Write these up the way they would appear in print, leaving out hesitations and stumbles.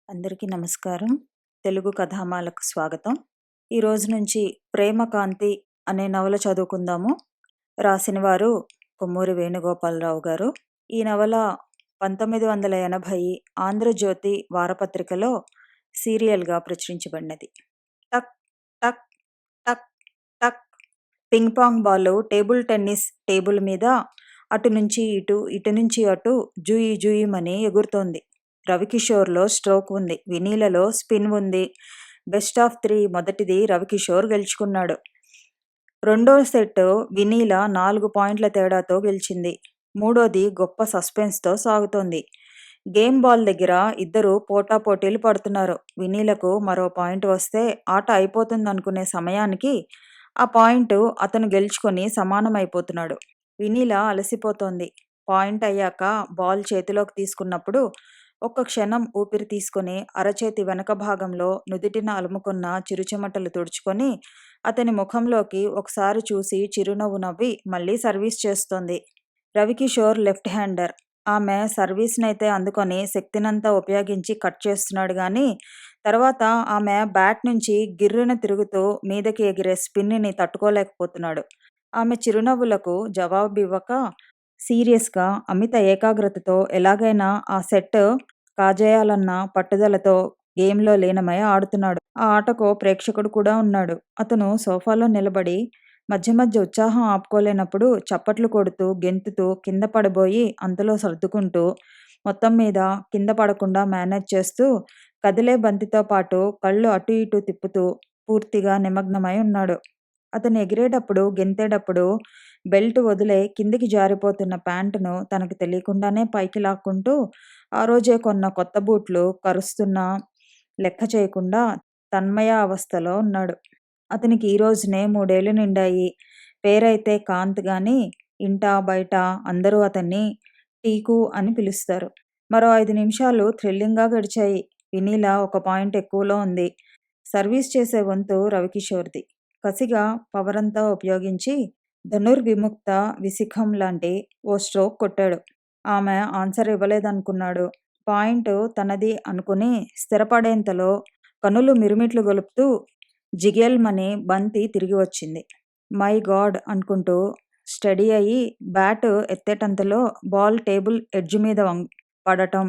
అందరికీ నమస్కారం. తెలుగు కథామాలకు స్వాగతం. ఈ రోజు నుంచి 'ప్రేమ కాంతి' అనే నవల చదువుకుందాము. రాసిన వారు కొమ్మూరి వేణుగోపాలరావు గారు. ఈ నవల 1980 ఆంధ్రజ్యోతి వారపత్రికలో సీరియల్గా ప్రచురించబడినది. టక్ టక్ టక్ టక్ ping pong ball table tennis table మీద అటు నుంచి ఇటు, ఇటు నుంచి అటు జూయి జూయిమని ఎగురుతోంది. రవికిషోర్లో స్ట్రోక్ ఉంది, వినీలలో స్పిన్ ఉంది. బెస్ట్ ఆఫ్ 3 మొదటిది రవికిషోర్ గెలుచుకున్నాడు. రెండో సెట్ వినీల 4 పాయింట్ల తేడాతో గెలిచింది. మూడోది గొప్ప సస్పెన్స్తో సాగుతోంది. గేమ్ బాల్ దగ్గర ఇద్దరు పోటాపోటీలు పడుతున్నారు. వినీలకు మరో పాయింట్ వస్తే ఆట అయిపోతుందనుకునే సమయానికి ఆ పాయింట్ అతను గెలుచుకొని సమానమైపోతున్నాడు. వినీల అలసిపోతోంది. పాయింట్ అయ్యాక బాల్ చేతిలోకి తీసుకున్నప్పుడు ఒక్క క్షణం ఊపిరి తీసుకొని అరచేతి వెనక భాగంలో నుదిటిన అలుముకున్న చిరుచెమటలు తుడుచుకొని అతని ముఖంలోకి ఒకసారి చూసి చిరునవ్వు నవ్వి మళ్ళీ సర్వీస్ చేస్తోంది. Ravikishore left hander. ఆమె సర్వీస్నైతే అందుకొని శక్తినంతా ఉపయోగించి కట్ చేస్తున్నాడు గాని తర్వాత ఆమె బ్యాట్ నుంచి గిర్రున తిరుగుతూ మీదకి ఎగిరే స్పిన్ని తట్టుకోలేకపోతున్నాడు. ఆమె చిరునవ్వులకు జవాబివ్వక సీరియస్గా అమిత ఏకాగ్రతతో ఎలాగైనా ఆ సెట్ కాజేయాలన్న పట్టుదలతో గేమ్లో లీనమై ఆడుతున్నాడు. ఆ ఆటకు ప్రేక్షకుడు కూడా ఉన్నాడు. అతను సోఫాలో నిలబడి మధ్య మధ్య ఉత్సాహం ఆపుకోలేనప్పుడు చప్పట్లు కొడుతూ గెంతుతూ కింద పడబోయి అంతలో సర్దుకుంటూ మొత్తం మీద కింద పడకుండా మేనేజ్ చేస్తూ కదిలే బంతితో పాటు కళ్ళు అటు ఇటు తిప్పుతూ పూర్తిగా నిమగ్నమై ఉన్నాడు. అతను ఎగిరేటప్పుడు గెంతేటప్పుడు బెల్ట్ వదిలే కిందికి జారిపోతున్న ప్యాంటును తనకు తెలియకుండానే పైకి లాక్కుంటూ ఆ రోజే కొన్న కొత్త బూట్లు కరుస్తున్నా లెక్క చేయకుండా తన్మయ అవస్థలో ఉన్నాడు. అతనికి ఈ రోజునే 3 ఏళ్లు నిండాయి. పేరైతే కాంత్ గాని ఇంటా బయట అందరూ అతన్ని టీకు అని పిలుస్తారు. మరో 5 నిమిషాలు థ్రిల్లింగ్గా గడిచాయి. వినీల 1 పాయింట్ ఎక్కువలో ఉంది. సర్వీస్ చేసే వంతు రవికిషోర్ది. కసిగా పవరంతా ఉపయోగించి ధనుర్విముక్త విశిఖం లాంటి ఓ స్ట్రోక్ కొట్టాడు. ఆమె ఆన్సర్ ఇవ్వలేదనుకున్నాడు. పాయింట్ తనది అనుకుని స్థిరపడేంతలో కనులు మిరుమిట్లు గొలుపుతూ జిగేల్మని బంతి తిరిగి వచ్చింది. మై గాడ్ అనుకుంటూ స్టడీ అయి బ్యాట్ ఎత్తేటంతలో బాల్ టేబుల్ ఎడ్జ్ మీద పడటం,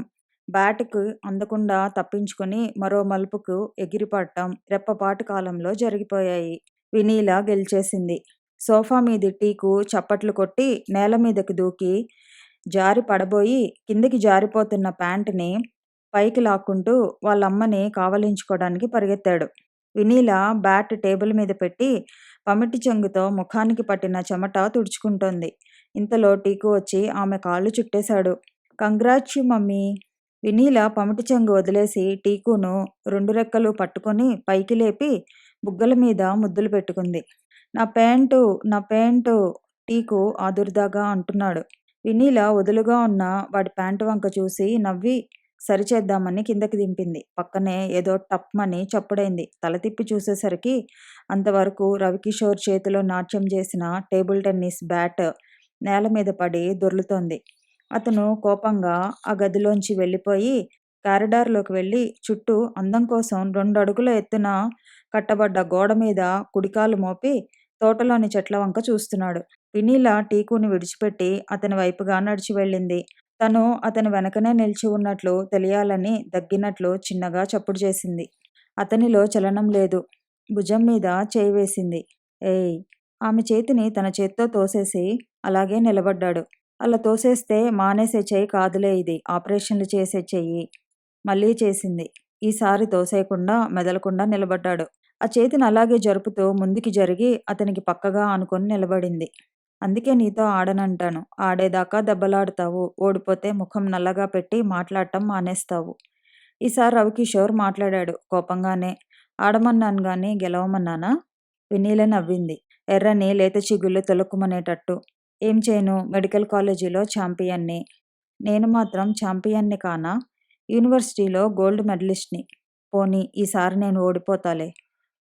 బ్యాట్కి అందకుండా తప్పించుకొని మరో మలుపుకు ఎగిరిపడటం రెప్పపాటు కాలంలో జరిగిపోయాయి. వినీల గెలిచేసింది. సోఫా మీది టీకు చప్పట్లు కొట్టి నేల మీదకి దూకి జారి పడబోయి కిందికి జారిపోతున్న ప్యాంటుని పైకి లాక్కుంటూ వాళ్ళమ్మని కావలించుకోవడానికి పరిగెత్తాడు. వినీల బ్యాట్ టేబుల్ మీద పెట్టి పమిటి చెంగుతో ముఖానికి పట్టిన చెమట తుడుచుకుంటోంది. ఇంతలో టీకు వచ్చి ఆమె కాళ్ళు చుట్టేశాడు. కంగ్రాట్యు మమ్మీ. వినీల పమిటి చెంగు వదిలేసి టీకును 2 రెక్కలు పట్టుకొని పైకి లేపి బుగ్గల మీద ముద్దులు పెట్టుకుంది. నా పేంటు నా పేంటు టీకు ఆదుర్దాగా అంటున్నాడు. వినీల వదులుగా ఉన్న వాడి ప్యాంటు వంక చూసి నవ్వి సరిచేద్దామని కిందకి దింపింది. పక్కనే ఏదో టప్మని చప్పుడైంది. తల తిప్పి చూసేసరికి అంతవరకు రవికిషోర్ చేతిలో నాట్యం చేసిన టేబుల్ టెన్నిస్ బ్యాట్ నేల మీద పడి దొర్లుతోంది. అతను కోపంగా ఆ గదిలోంచి వెళ్ళిపోయి కారిడార్లోకి వెళ్ళి చుట్టూ అందం కోసం 2 అడుగుల ఎత్తున కట్టబడ్డ గోడ మీద కుడికాలు మోపి తోటలోని చెట్ల వంక చూస్తున్నాడు. వినీల టీకుని విడిచిపెట్టి అతని వైపుగా నడిచి వెళ్ళింది. తను అతని వెనకనే నిలిచి ఉన్నట్లు తెలియాలని దగ్గినట్లు చిన్నగా చప్పుడు చేసింది. అతనిలో చలనం లేదు. భుజం మీద చేయి వేసింది. ఏయ్! ఆమె చేతిని తన చేత్తో తోసేసి అలాగే నిలబడ్డాడు. అలా తోసేస్తే మానేసే చెయ్యి కాదులే ఇది, ఆపరేషన్లు చేసే చెయ్యి. మళ్ళీ చేసింది. ఈసారి తోసేయకుండా మెదలకుండా నిలబడ్డాడు. ఆ చేతిని అలాగే జరుపుతూ ముందుకి జరిగి అతనికి పక్కగా ఆనుకొని నిలబడింది. అందుకే నీతో ఆడనంటాను. ఆడేదాకా దెబ్బలాడుతావు. ఓడిపోతే ముఖం నల్లగా పెట్టి మాట్లాడటం మానేస్తావు. ఈసారి రవికిషోర్ మాట్లాడాడు కోపంగానే. ఆడమన్నాను గాని గెలవమన్నానా? వినీల నవ్వింది. ఎర్రని లేత చిగుళ్ళు తొలక్కుమనేటట్టు. ఏం చేయను, మెడికల్ కాలేజీలో ఛాంపియన్ని. నేను మాత్రం ఛాంపియన్ని కానా? యూనివర్సిటీలో గోల్డ్ మెడలిస్ట్ని. పోనీ ఈసారి నేను ఓడిపోతాలే.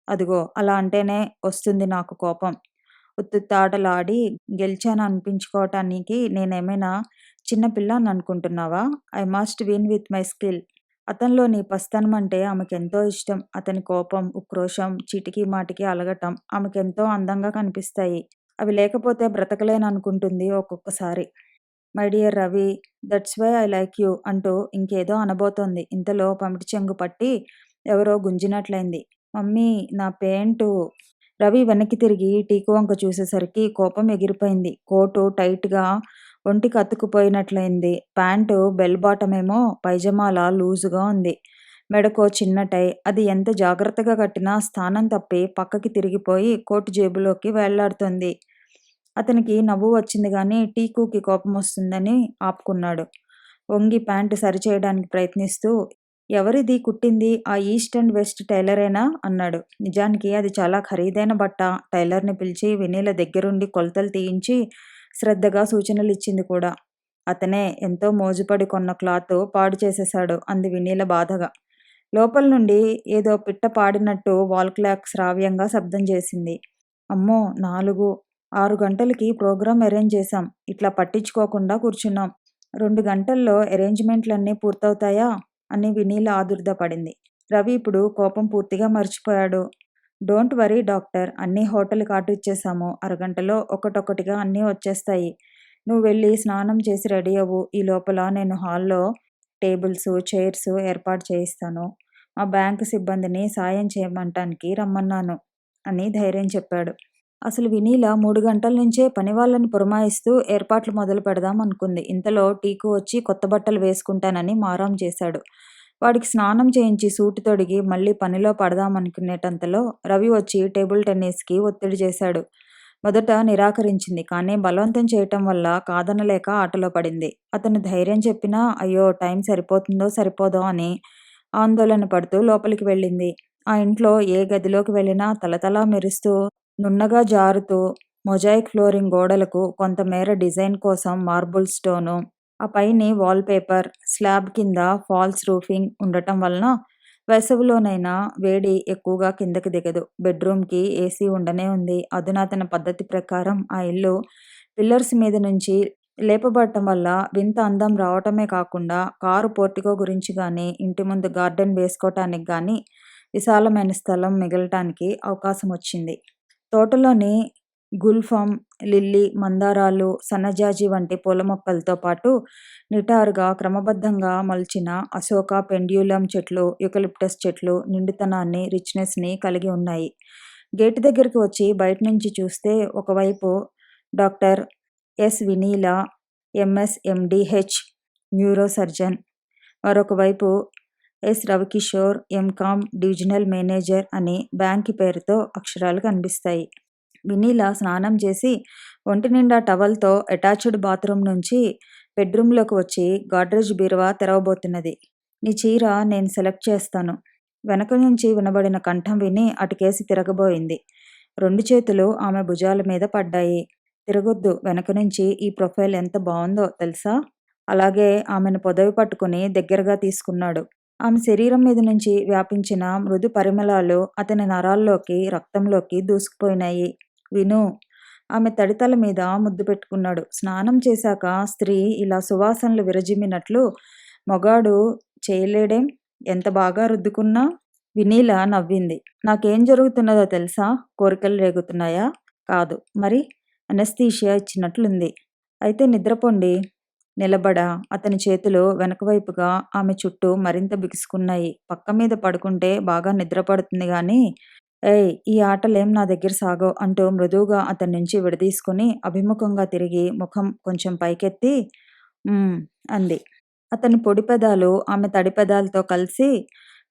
అదిగో అలా అంటేనే వస్తుంది నాకు కోపం. ఉత్తుత్తాటలాడి గెలిచాను అనిపించుకోవటానికి నేనేమైనా చిన్నపిల్లని అనుకుంటున్నావా? I must win with my skill. అతనిలోని పసితనం అంటే ఆమెకెంతో ఇష్టం. అతని కోపం, ఉక్రోషం, చీటికి మాటికి అలగటం ఆమెకెంతో అందంగా కనిపిస్తాయి. అవి లేకపోతే బ్రతకలేననుకుంటుంది ఒక్కొక్కసారి. My dear Ravi, that's why I like you అంటూ ఇంకేదో అనబోతోంది. ఇంతలో పమిటి చెంగు పట్టి ఎవరో గుంజినట్లయింది. మమ్మీ, నా పేంటు. రవి వెనక్కి తిరిగి టీకు వంక చూసేసరికి కోపం ఎగిరిపోయింది. కోటు టైట్‌గా ఒంటికి అతుక్కుపోయినట్లయింది. ప్యాంటు బెల్ బాటమేమో పైజామాలా లూజుగా ఉంది. మెడకో చిన్న టై. అది ఎంత జాగ్రత్తగా కట్టినా స్థానం తప్పి పక్కకి తిరిగిపోయి కోటు జేబులోకి వేళ్లాడుతోంది. అతనికి నవ్వు వచ్చింది గానీ టీకుకి కోపమొస్తుందని ఆపుకున్నాడు. వంగి ప్యాంటు సరిచేయడానికి ప్రయత్నిస్తూ, ఎవరిది కుట్టింది? ఆ ఈస్ట్ అండ్ వెస్ట్ టైలరేనా? అన్నాడు. నిజానికి అది చాలా ఖరీదైన బట్ట. టైలర్‌ని పిలిచి వెన్నెల దగ్గరుండి కొలతలు తీయించి శ్రద్ధగా సూచనలిచ్చింది కూడా. అతనే ఎంతో మోజుపడి కొన్న క్లాతు పాడు చేసేశాడు అంది వెన్నెల బాధగా. లోపల నుండి ఏదో పిట్ట పాడినట్టు వాల్ క్లాక్ శ్రావ్యంగా శబ్దం చేసింది. అమ్మో! 4, 6 గంటలకి ప్రోగ్రాం అరేంజ్ చేశాం. ఇట్లా పట్టించుకోకుండా కూర్చున్నాం. 2 గంటల్లో అరేంజ్‌మెంట్లన్నీ పూర్తవుతాయా? అని వెన్నెల ఆదుర్దాపడింది. రవి ఇప్పుడు కోపం పూర్తిగా మర్చిపోయాడు. డోంట్ వరీ డాక్టర్, అన్నీ హోటల్‌కి ఆర్డర్ ఇచ్చేశాము. అరగంటలో ఒక్కొక్కటిగా అన్నీ వచ్చేస్తాయి. నువ్వు వెళ్ళి స్నానం చేసి రెడీ అవ్వు. ఈ లోపల నేను హాల్‌లో టేబుల్సు, చైర్సు ఏర్పాటు చేయిస్తాను. మా బ్యాంకు సిబ్బందిని సాయం చేయమంటానికి రమ్మన్నాను అని ధైర్యం చెప్పాడు. అసలు వెన్నెల 3 గంటల నుంచే పనివాళ్ళని పురమాయిస్తూ ఏర్పాట్లు మొదలు పెడదామనుకుంది. ఇంతలో టీకు వచ్చి కొత్త బట్టలు వేసుకుంటానని మారాం చేశాడు. వాడికి స్నానం చేయించి సూటు తొడిగి మళ్ళీ పనిలో పడదామనుకునేటంతలో రవి వచ్చి టేబుల్ టెన్నిస్‌కి ఒత్తిడి చేశాడు. మొదట నిరాకరించింది. కానీ బలవంతం చేయటం వల్ల కాదనలేక ఆటలో పడింది. అతను ధైర్యం చెప్పినా అయ్యో! టైం సరిపోతుందో సరిపోదో అని ఆందోళన పడుతూ లోపలికి వెళ్ళింది. ఆ ఇంట్లో ఏ గదిలోకి వెళ్ళినా తళతళ మెరుస్తూ, నున్నగా జారుతూ మొజాయిక్ ఫ్లోరింగ్ గోడలకు కొంతమేర డిజైన్ కోసం మార్బుల్ స్టోను, ఆ పైని వాల్ పేపర్, స్లాబ్ కింద ఫాల్స్ రూఫింగ్ ఉండటం వలన వేసవిలోనైనా వేడి ఎక్కువగా కిందకి దిగదు. బెడ్రూమ్‌కి ఏసీ ఉండనే ఉంది. అధునాతన పద్ధతి ప్రకారం ఆ ఇల్లు పిల్లర్స్ మీద నుంచి లేపబడటం వల్ల వింత అందం రావటమే కాకుండా కారు పోర్టికో గురించి గానీ, ఇంటి ముందు గార్డెన్ వేసుకోటానికి గానీ విశాలమైన స్థలం మిగలటానికి అవకాశమొచ్చింది. తోటలోని గుల్ఫం, లిల్లీ, మందారాలు, సన్నజాజి వంటి పూల మొక్కలతో పాటు నిటారుగా క్రమబద్ధంగా మలిచిన అశోక, పెండ్యులమ్ చెట్లు, యూకలిప్టస్ చెట్లు నిండుతనాన్ని, రిచ్‌నెస్‌ని కలిగి ఉన్నాయి. గేటు దగ్గరికి వచ్చి బయటనుంచి చూస్తే ఒకవైపు doctor S. Vennela, MS, MDH, neuro surgeon, మరొక వైపు S. Ravikishore, M Com, divisional manager అని బ్యాంకి పేరుతో అక్షరాలు కనిపిస్తాయి. వెన్నెల స్నానం చేసి ఒంటినిండా టవల్‌తో అటాచ్డ్ బాత్రూమ్ నుంచి బెడ్రూమ్‌లోకి వచ్చి గాడ్రేజ్ బీరువా తెరవబోతున్నది. నీ చీర నేను సెలెక్ట్ చేస్తాను. వెనక నుంచి వినబడిన కంఠం విని అటుకేసి తిరగబోయింది. 2 చేతులు ఆమె భుజాల మీద పడ్డాయి. తిరగొద్దు, వెనక నుంచి ఈ ప్రొఫైల్ ఎంత బావుందో తెలుసా? అలాగే ఆమెను పొదవి పట్టుకుని దగ్గరగా తీసుకున్నాడు. ఆమె శరీరం మీద నుంచి వ్యాపించిన మృదు పరిమళాలు అతని నరాల్లోకి, రక్తంలోకి దూసుకుపోయినాయి. విను, ఆమె తడితల మీద ముద్దు పెట్టుకున్నాడు. స్నానం చేశాక స్త్రీ ఇలా సువాసనలు విరజిమ్మినట్లు మొగాడు చేయలేడేం, ఎంత బాగా రుద్దుకున్నా? వెన్నెల నవ్వింది. నాకేం జరుగుతున్నదో తెలుసా? కోరికలు రేగుతున్నాయా? కాదు. మరి? అనస్థీషియా ఇచ్చినట్లుంది. అయితే నిద్రపోండి. నిలబడా. అతని చేతులు వెనకవైపుగా ఆమె చుట్టూ మరింత బిగుసుకున్నాయి. పక్క మీద పడుకుంటే బాగా నిద్రపడుతుంది గానీ, ఏయ్! ఈ ఆటలేం నా దగ్గర సాగవు అంటూ మృదువుగా అతన్నించి విడదీసుకుని అభిముఖంగా తిరిగి ముఖం కొంచెం పైకెత్తి అంది. అతని పొడి పెదాలు ఆమె తడి పెదాలతో కలిసి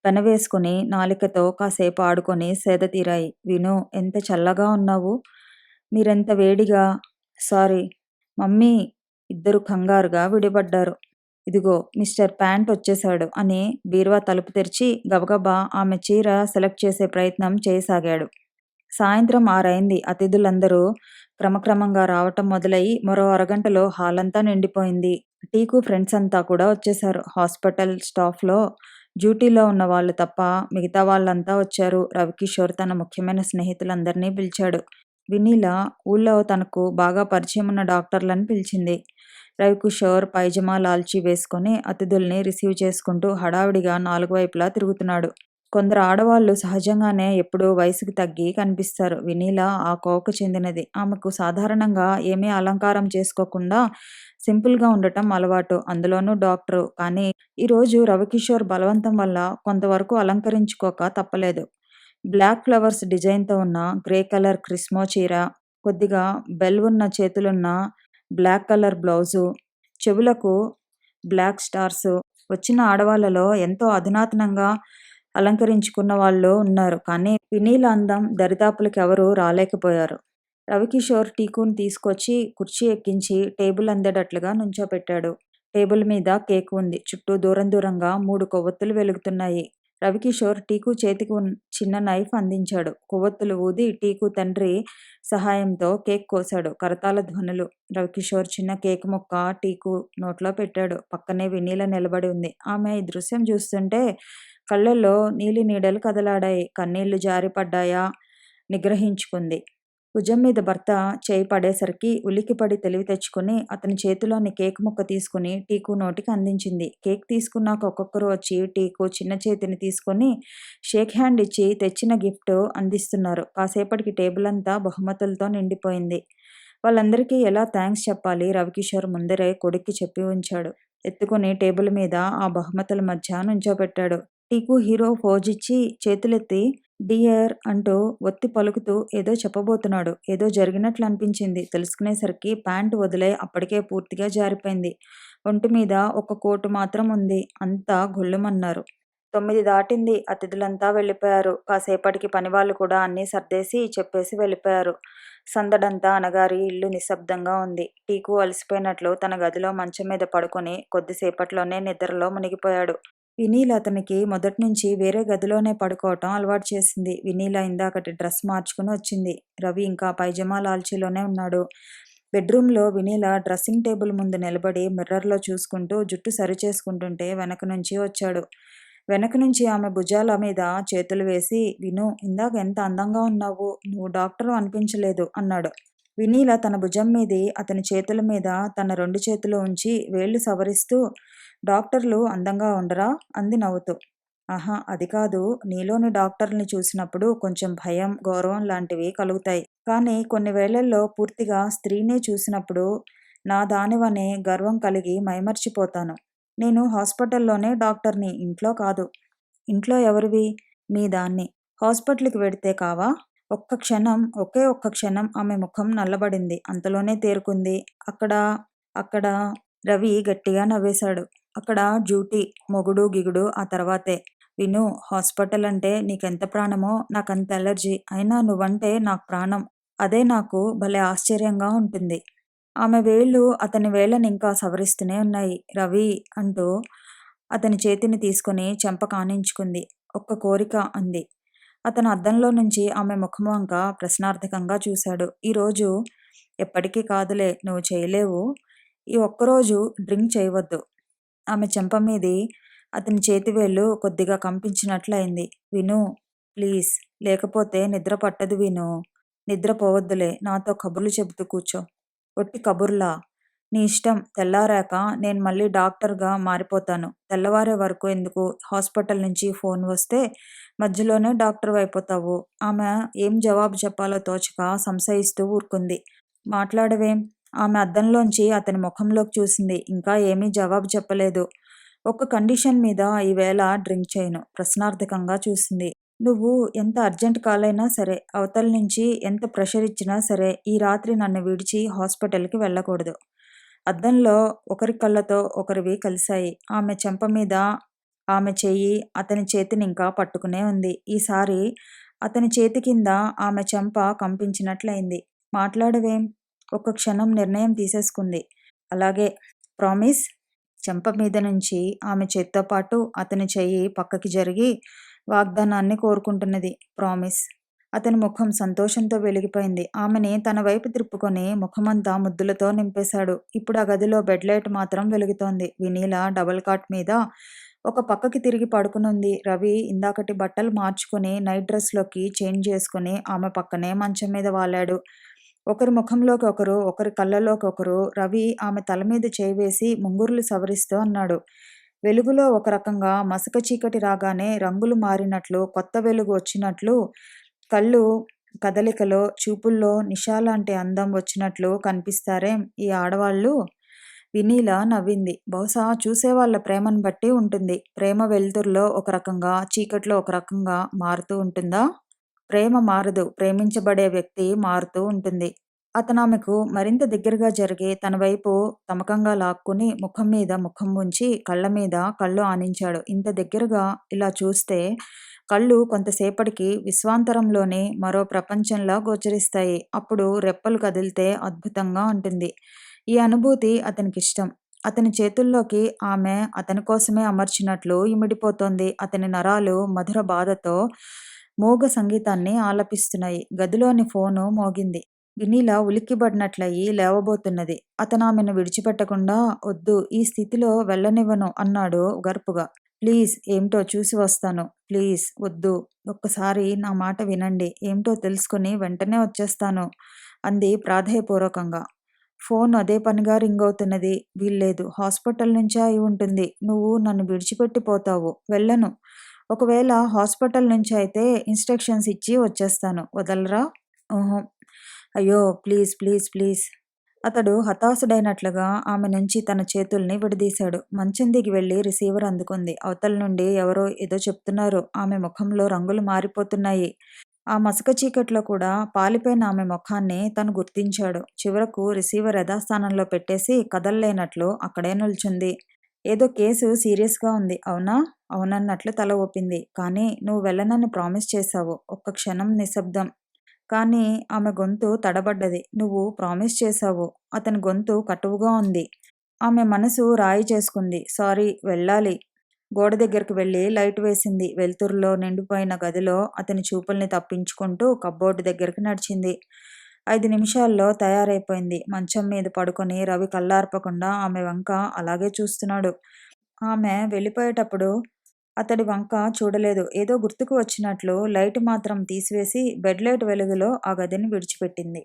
పెనవేసుకుని నాలికతో కాసేపు ఆడుకొని సేద తీరాయి. విను, ఎంత చల్లగా ఉన్నావు. మీరెంత వేడిగా. Sorry mummy. ఇద్దరూ కంగారుగా విడిపడ్డారు. ఇదిగో మిస్టర్ ప్యాంట్ వచ్చేశాడు అని బీరువా తలుపు తెరిచి గబగబా ఆమె చీర సెలెక్ట్ చేసే ప్రయత్నం చేయసాగాడు. సాయంత్రం 6 అయింది. అతిథులందరూ క్రమక్రమంగా రావటం మొదలయి మరో అరగంటలో హాలంతా నిండిపోయింది. టీకు ఫ్రెండ్స్ అంతా కూడా వచ్చేశారు. హాస్పిటల్ స్టాఫ్‌లో డ్యూటీలో ఉన్న వాళ్ళు తప్ప మిగతా వాళ్ళంతా వచ్చారు. రవికిషోర్ తన ముఖ్యమైన స్నేహితులందరినీ పిలిచాడు. వెన్నెల ఊళ్ళో తనకు బాగా పరిచయమున్న డాక్టర్లను పిలిచింది. రవికిషోర్ పైజమా లాల్చీ వేసుకొని అతిథుల్ని రిసీవ్ చేసుకుంటూ హడావిడిగా 4 వైపులా తిరుగుతున్నాడు. కొందరు ఆడవాళ్ళు సహజంగానే ఎప్పుడూ వయసుకి తగ్గి కనిపిస్తారు. వినీల ఆ కోవకు చెందినది. ఆమెకు సాధారణంగా ఏమీ అలంకారం చేసుకోకుండా సింపుల్‌గా ఉండటం అలవాటు. అందులోనూ డాక్టరు. కానీ ఈరోజు రవికిషోర్ బలవంతం వల్ల కొంతవరకు అలంకరించుకోక తప్పలేదు. బ్లాక్ ఫ్లవర్స్ డిజైన్‌తో ఉన్న గ్రే కలర్ క్రిస్మో చీర, కొద్దిగా బెల్ ఉన్న చేతులున్న బ్లాక్ కలర్ బ్లౌజు, చెవులకు బ్లాక్ స్టార్సు. వచ్చిన ఆడవాళ్ళలో ఎంతో అధునాతనంగా అలంకరించుకున్న వాళ్ళు ఉన్నారు. కానీ వినీల అందం దరిదాపులకి ఎవరూ రాలేకపోయారు. రవికిషోర్ టీకుని తీసుకొచ్చి కుర్చీ ఎక్కించి టేబుల్ అందేటట్లుగా నుంచోపెట్టాడు. టేబుల్ మీద కేక్ ఉంది. చుట్టూ దూరం దూరంగా 3 కొవ్వొత్తులు వెలుగుతున్నాయి. రవికిషోర్ టీకు చేతికి చిన్న నైఫ్ అందించాడు. కొవ్వొత్తులు ఊది టీకు తండ్రి సహాయంతో కేక్ కోశాడు. కరతాళ ధ్వనులు. రవికిషోర్ చిన్న కేక్ ముక్క టీకు నోట్లో పెట్టాడు. పక్కనే వినీల నిలబడి ఉంది. ఆమె ఈ దృశ్యం చూస్తుంటే కళ్ళల్లో నీలి నీడలు కదలాడాయి. కన్నీళ్లు జారిపడ్డాయా నిగ్రహించుకుంది. భుజం మీద భర్త చేయి పడేసరికి ఉలిక్కిపడి తెలివి తెచ్చుకుని అతని చేతిలోని కేక్ ముక్క తీసుకుని టీకు నోటికి అందించింది. కేక్ తీసుకున్నాక ఒక్కొక్కరు వచ్చి టీకు చిన్న చేతిని తీసుకుని షేక్ హ్యాండ్ ఇచ్చి తెచ్చిన గిఫ్ట్ అందిస్తున్నారు. కాసేపటికి టేబుల్ అంతా బహుమతులతో నిండిపోయింది. వాళ్ళందరికీ ఎలా థ్యాంక్స్ చెప్పాలి రవికిషోర్ ముందరే కొడుక్కి చెప్పి ఉంచాడు. ఎత్తుకుని టేబుల్ మీద ఆ బహుమతుల మధ్య నుంచోబెట్టాడు. టీకు హీరో పోజిచ్చి చేతులెత్తి డియర్ అంటూ ఒత్తి పలుకుతూ ఏదో చెప్పబోతున్నాడు. ఏదో జరిగినట్లు అనిపించింది. తెలుసుకునేసరికి ప్యాంటు వదిలే అప్పటికే పూర్తిగా జారిపోయింది. ఒంటిమీద ఒక కోటు మాత్రం ఉంది. అంతా గొల్లుమన్నారు. 9 దాటింది. అతిథులంతా వెళ్ళిపోయారు. కాసేపటికి పనివాళ్ళు కూడా అన్నీ సర్దేసి చెప్పేసి వెళ్ళిపోయారు. సందడంతా అణగారి ఇల్లు నిశ్శబ్దంగా ఉంది. టీకు అలసిపోయినట్లు తన గదిలో మంచం మీద పడుకొని కొద్దిసేపట్లోనే నిద్రలో మునిగిపోయాడు. వినీల అతనికి మొదట్నుంచి వేరే గదిలోనే పడుకోవటం అలవాటు చేసింది. వినీల ఇందాకటి డ్రెస్ మార్చుకుని వచ్చింది. రవి ఇంకా పైజమా లాల్చీలోనే ఉన్నాడు. బెడ్రూమ్లో వినీల డ్రెస్సింగ్ టేబుల్ ముందు నిలబడి మిర్రర్లో చూసుకుంటూ జుట్టు సరిచేసుకుంటుంటే వెనక నుంచి వచ్చాడు. వెనక నుంచి ఆమె భుజాల మీద చేతులు వేసి విను, ఇందాక ఎంత అందంగా ఉన్నావు, నువ్వు డాక్టరు అనిపించలేదు అన్నాడు. వినీల తన భుజం మీది అతని చేతుల మీద తన 2 చేతులు ఉంచి వేళ్లు సవరిస్తూ డాక్టర్లు అందంగా ఉండరా అంది నవ్వుతూ. ఆహా, అది కాదు. నీలోని డాక్టర్ని చూసినప్పుడు కొంచెం భయం, గౌరవం లాంటివి కలుగుతాయి. కానీ కొన్ని వేళల్లో పూర్తిగా స్త్రీనే చూసినప్పుడు నా దానివనే గర్వం కలిగి మైమర్చిపోతాను. నేను హాస్పిటల్లోనే డాక్టర్ని, ఇంట్లో కాదు. ఇంట్లో ఎవరివి? మీ దాన్ని. హాస్పిటల్కి వెడితే కావా? ఒకే ఒక్క క్షణం ఆమె ముఖం నల్లబడింది. అంతలోనే తేరుకుంది. అక్కడ రవి గట్టిగా నవ్వేశాడు. అక్కడ డ్యూటీ, మొగుడు గిగుడు ఆ తర్వాతే. విను, హాస్పిటల్ అంటే నీకెంత ప్రాణమో నాకంత ఎలర్జీ. అయినా నువ్వంటే నాకు ప్రాణం. అదే నాకు భలే ఆశ్చర్యంగా ఉంటుంది. ఆమె వేళ్ళు అతని వేళ్ళనింకా సవరిస్తూనే ఉన్నాయి. రవి అంటూ అతని చేతిని తీసుకుని చెంప కానించుకుంది. ఒక్క కోరిక అంది. అతను అద్దంలో నుంచి ఆమె ముఖం వంక ప్రశ్నార్థకంగా చూశాడు. ఈరోజు ఎప్పటికీ కాదులే, నువ్వు చేయలేవు. ఈ ఒక్కరోజు డ్రింక్ చేయవద్దు. ఆమె చెంప మీది అతని చేతివేళ్ళు కొద్దిగా కంపించినట్లయింది. విను, ప్లీజ్, లేకపోతే నిద్ర పట్టదు విను. నిద్రపోవద్దులే, నాతో కబుర్లు చెబుతూ కూర్చో. ఒట్టి కబుర్లా? నీ ఇష్టం. తెల్లారాక నేను మళ్ళీ డాక్టర్గా మారిపోతాను. తెల్లవారే వరకు ఎందుకు? హాస్పిటల్ నుంచి ఫోన్ వస్తే మధ్యలోనే డాక్టర్ అయిపోతావు. ఆమె ఏం జవాబు చెప్పాలో తోచక సంశయిస్తూ ఊరుకుంది. మాట్లాడవేం? ఆమె అద్దంలోంచి అతని ముఖంలోకి చూసింది. ఇంకా ఏమీ జవాబు చెప్పలేదు. ఒక్క కండిషన్ మీద ఈవేళ డ్రింక్ చేయను. ప్రశ్నార్థకంగా చూసింది. నువ్వు ఎంత అర్జెంట్ కాలైనా సరే, అవతల నుంచి ఎంత ప్రెషర్ ఇచ్చినా సరే, ఈ రాత్రి నన్ను విడిచి హాస్పిటల్కి వెళ్ళకూడదు. అద్దంలో ఒకరి కళ్ళతో ఒకరివి కలిశాయి. ఆమె చెంప మీద ఆమె చెయ్యి అతని చేతినింకా పట్టుకునే ఉంది. ఈసారి అతని చేతి కింద ఆమె చెంప కంపించినట్లయింది. మాట్లాడవేం? ఒక్క క్షణం నిర్ణయం తీసేసుకుంది. అలాగే, ప్రామిస్? చెంప మీద నుంచి ఆమె చేత్తో పాటు అతని చెయ్యి పక్కకి జరిగి వాగ్దానాన్ని కోరుకుంటున్నది. ప్రామిస్. అతని ముఖం సంతోషంతో వెలిగిపోయింది. ఆమెని తన వైపు త్రిప్పుకొని ముఖమంతా ముద్దులతో నింపేశాడు. ఇప్పుడు ఆ గదిలో బెడ్ లైట్ మాత్రం వెలుగుతోంది. వినీల డబుల్ కాట్ మీద ఒక పక్కకి తిరిగి పడుకునుంది. రవి ఇందాకటి బట్టలు మార్చుకుని నైట్ డ్రెస్లోకి చేంజ్ చేసుకుని ఆమె పక్కనే మంచం మీద వాలాడు. ఒకరి ముఖంలోకి ఒకరు, ఒకరి కళ్ళలోకి ఒకరు. రవి ఆమె తల మీద చేయి వేసి ముంగురులు సవరిస్తూ అన్నాడు. వెలుగులో ఒక రకంగా, మసక చీకటి రాగానే రంగులు మారినట్లు, కొత్త వెలుగు వచ్చినట్లు, కళ్ళు కదలికలో, చూపుల్లో నిషాలాంటి అందం వచ్చినట్లు కనిపిస్తారేం ఈ ఆడవాళ్ళు? వినీల నవ్వింది. బహుశా చూసేవాళ్ళ ప్రేమను బట్టి ఉంటుంది. ప్రేమ వెలుతురులో ఒక రకంగా, చీకట్లో ఒక రకంగా మారుతూ ఉంటుందా? ప్రేమ మారదు. ప్రేమించబడే వ్యక్తి మారుతూ ఉంటుంది. అతనామెకు మరింత దగ్గరగా జరిగి తన వైపు తమకంగా లాక్కుని ముఖం మీద ముఖం ఉంచి కళ్ళ మీద కళ్ళు ఆనించాడు. ఇంత దగ్గరగా ఇలా చూస్తే కళ్ళు కొంతసేపటికి విశ్వాంతరంలోని మరో ప్రపంచంలా గోచరిస్తాయి. అప్పుడు రెప్పలు కదిలితే అద్భుతంగా ఉంటుంది. ఈ అనుభూతి అతనికిష్టం. అతని చేతుల్లోకి ఆమె అతని కోసమే అమర్చినట్లు ఇమిడిపోతోంది. అతని నరాలు మధుర బాధతో మూగ సంగీతాన్ని ఆలపిస్తున్నాయి. గదిలోని ఫోను మోగింది. వినీల ఉలిక్కిపడినట్లయి లేవబోతున్నది. అతనామెను విడిచిపెట్టకుండా, "వద్దు, ఈ స్థితిలో వెళ్ళనివ్వను" అన్నాడు గర్పుగా. "ప్లీజ్, ఏమిటో చూసి వస్తాను. ప్లీజ్, వద్దు. ఒక్కసారి నా మాట వినండి. ఏమిటో తెలుసుకుని వెంటనే వచ్చేస్తాను" అంది ప్రాధేయపూర్వకంగా. ఫోన్ అదే పనిగా రింగవుతున్నది. "వీల్లేదు. హాస్పిటల్ నుంచే అయి ఉంటుంది. నువ్వు నన్ను విడిచిపెట్టి పోతావు. వెళ్ళను. ఒకవేళ హాస్పిటల్ నుంచి అయితే ఇన్‌స్ట్రక్షన్స్ ఇచ్చి వచ్చేస్తాను. వదలరా?" "ఊహు." "అయ్యో! Please, please, please." అతడు హతాశుడైనట్లుగా ఆమె నుంచి తన చేతుల్ని విడదీశాడు. మంచం దిగి వెళ్ళి రిసీవర్ అందుకుంది. అవతల నుండి ఎవరో ఏదో చెప్తున్నారు. ఆమె ముఖంలో రంగులు మారిపోతున్నాయి. ఆ మసక చీకట్లో కూడా పాలిపోయిన ఆమె ముఖాన్ని తను గుర్తించాడు. చివరకు రిసీవర్ యథాస్థానంలో పెట్టేసి కదల్లేనట్లు అక్కడే నిల్చుంది. "ఏదో కేసు సీరియస్‌గా ఉంది. అవునా?" అవునన్నట్లు తల ఊపింది. "కానీ నువ్వు వెళ్ళనని ప్రామిస్ చేశావు." ఒక్క క్షణం నిశ్శబ్దం. కానీ ఆమె గొంతు తడబడ్డది. "నువ్వు ప్రామిస్ చేశావు." అతని గొంతు కటువుగా ఉంది. ఆమె మనసు రాయి చేసుకుంది. "సారీ, వెళ్ళాలి." గోడ దగ్గరికి వెళ్ళి లైట్ వేసింది. వెలుతురులో నిండిపోయిన గదిలో అతని చూపుల్ని తప్పించుకుంటూ కప్బోర్డు దగ్గరికి నడిచింది. 5 నిమిషాల్లో తయారైపోయింది. మంచం మీద పడుకొని రవి కళ్ళార్పకుండా ఆమె వంక అలాగే చూస్తున్నాడు. ఆమె వెళ్ళిపోయేటప్పుడు అతడి వంక చూడలేదు. ఏదో గుర్తుకు వచ్చినట్లు లైట్ మాత్రం తీసివేసి బెడ్ లైట్ వెలుగులో ఆ గదిని విడిచిపెట్టింది.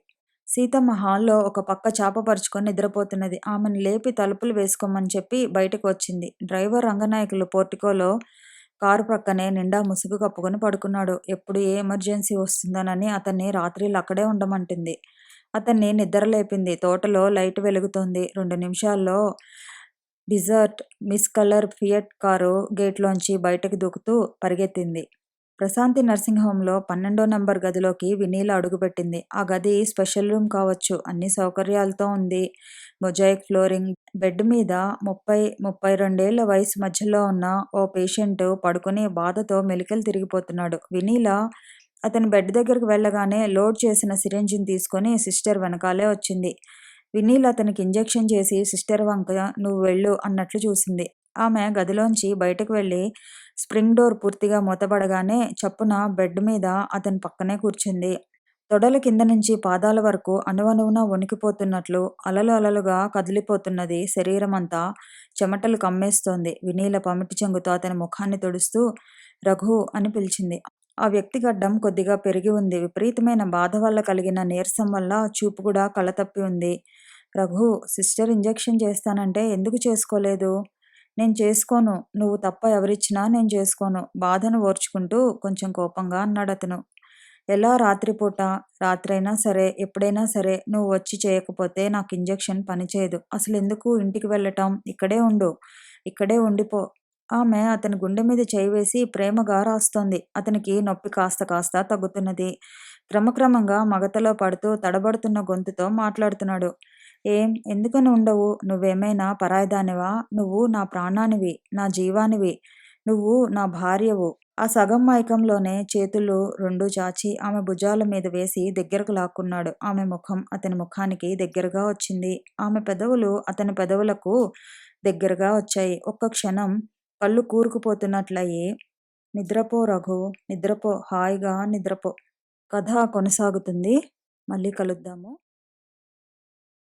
సీతమ్మ హాల్లో ఒక పక్క చాప పరుచుకొని నిద్రపోతున్నది. ఆమెను లేపి తలుపులు వేసుకోమని చెప్పి బయటకు వచ్చింది. డ్రైవర్ రంగనాయకులు పోర్టికోలో కారు ప్రక్కనే నిండా ముసుగు కప్పుకొని పడుకున్నాడు. ఎప్పుడు ఏ ఎమర్జెన్సీ వస్తుందోనని అతన్ని రాత్రిళ్ళు అక్కడే ఉండమంటుంది. అతన్ని నిద్రలేపింది. తోటలో లైట్ వెలుగుతోంది. 2 నిమిషాల్లో desert mist colour Fiat car గేట్లోంచి బయటకు దూకుతూ పరిగెత్తింది. ప్రశాంతి నర్సింగ్ హోంలో 12 నంబర్ గదిలోకి వినీల అడుగుపెట్టింది. ఆ గది స్పెషల్ రూమ్ కావచ్చు. అన్ని సౌకర్యాలతో ఉంది. Mosaic flooring. బెడ్ మీద 30-32 వయసు మధ్యలో ఉన్న ఓ పేషెంట్ పడుకుని బాధతో మెలికలు తిరిగిపోతున్నాడు. వినీల అతని బెడ్ దగ్గరకు వెళ్ళగానే లోడ్ చేసిన సిరింజిని తీసుకొని సిస్టర్ వెనకాలే వచ్చింది. వినీల్ అతనికి ఇంజెక్షన్ చేసి సిస్టర్ వంక "నువ్వు వెళ్ళు" అన్నట్లు చూసింది. ఆమె గదిలోంచి బయటకు వెళ్ళి స్ప్రింగ్ డోర్ పూర్తిగా మూతబడగానే చప్పున బెడ్ మీద అతని పక్కనే కూర్చుంది. తొడల కింద నుంచి పాదాల వరకు అణువణువున వణికిపోతున్నట్లు అలలు అలలుగా కదిలిపోతున్నది శరీరమంతా. చెమటలు కమ్మేస్తోంది. వినీల పమిటి చెంగుతో అతని ముఖాన్ని తుడుస్తూ "రఘు" అని పిలిచింది. ఆ వ్యక్తి గడ్డం కొద్దిగా పెరిగి ఉంది. విపరీతమైన బాధ వల్ల కలిగిన నీరసం వల్ల చూపు కూడా కళ్ళతప్పి ఉంది. "రఘు, సిస్టర్ ఇంజెక్షన్ చేస్తానంటే ఎందుకు చేసుకోలేదు?" "నేను చేసుకోను. నువ్వు తప్ప ఎవరిచ్చినా నేను చేసుకోను." బాధను ఓర్చుకుంటూ కొంచెం కోపంగా అన్నాడతను. "ఎలా రాత్రిపూట?" "రాత్రైనా సరే, ఎప్పుడైనా సరే. నువ్వు వచ్చి చేయకపోతే నాకు ఇంజెక్షన్ పనిచేయదు. అసలెందుకు ఇంటికి వెళ్ళటం? ఇక్కడే ఉండు. ఇక్కడే ఉండిపో." ఆమె అతని గుండె మీద చేయి వేసి ప్రేమగా రాస్తోంది. అతనికి నొప్పి కాస్త కాస్త తగ్గుతున్నది. క్రమక్రమంగా మగతలో పడుతూ తడబడుతున్న గొంతుతో మాట్లాడుతున్నాడు. "ఏం, ఎందుకని ఉండవు? నువ్వేమైనా పరాయిదానివా? నువ్వు నా ప్రాణానివి, నా జీవానివి. నువ్వు నా భార్యవు." ఆ సగం మైకంలోనే చేతులు 2 చాచి ఆమె భుజాల మీద వేసి దగ్గరకు లాక్కున్నాడు. ఆమె ముఖం అతని ముఖానికి దగ్గరగా వచ్చింది. ఆమె పెదవులు అతని పెదవులకు దగ్గరగా వచ్చాయి. ఒక్క క్షణం కళ్ళు కూరుకుపోతున్నట్లయి "నిద్రపో రఘు, నిద్రపో. హాయిగా నిద్రపో." కథ కొనసాగుతుంది. మళ్ళీ కలుద్దాము.